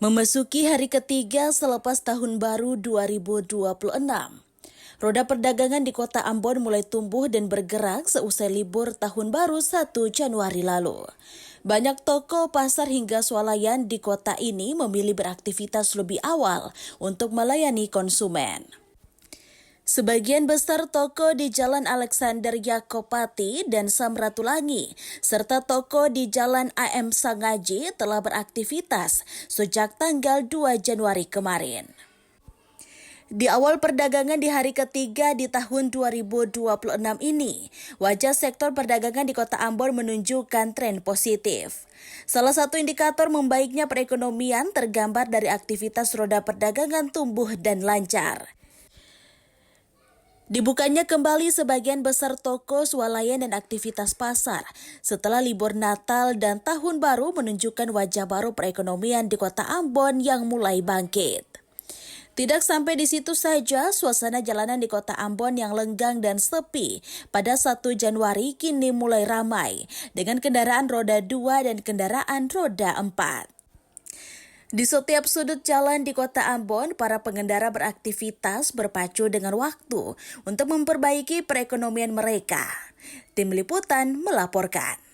Memasuki hari ketiga selepas tahun baru 2026, roda perdagangan di kota Ambon mulai tumbuh dan bergerak seusai libur tahun baru 1 Januari lalu. Banyak toko, pasar hingga swalayan di kota ini memilih beraktivitas lebih awal untuk melayani konsumen. Sebagian besar toko di Jalan Alexander Yakopati dan Samratulangi, serta toko di Jalan AM Sangaji telah beraktivitas sejak tanggal 2 Januari kemarin. Di awal perdagangan di hari ketiga di tahun 2026 ini, wajah sektor perdagangan di kota Ambon menunjukkan tren positif. Salah satu indikator membaiknya perekonomian tergambar dari aktivitas roda perdagangan tumbuh dan lancar. Dibukanya kembali sebagian besar toko, swalayan, dan aktivitas pasar setelah libur Natal dan Tahun Baru menunjukkan wajah baru perekonomian di kota Ambon yang mulai bangkit. Tidak sampai di situ saja, suasana jalanan di kota Ambon yang lenggang dan sepi pada 1 Januari kini mulai ramai dengan kendaraan roda 2 dan kendaraan roda 4. Di setiap sudut jalan di kota Ambon, para pengendara beraktivitas berpacu dengan waktu untuk memperbaiki perekonomian mereka. Tim Liputan melaporkan.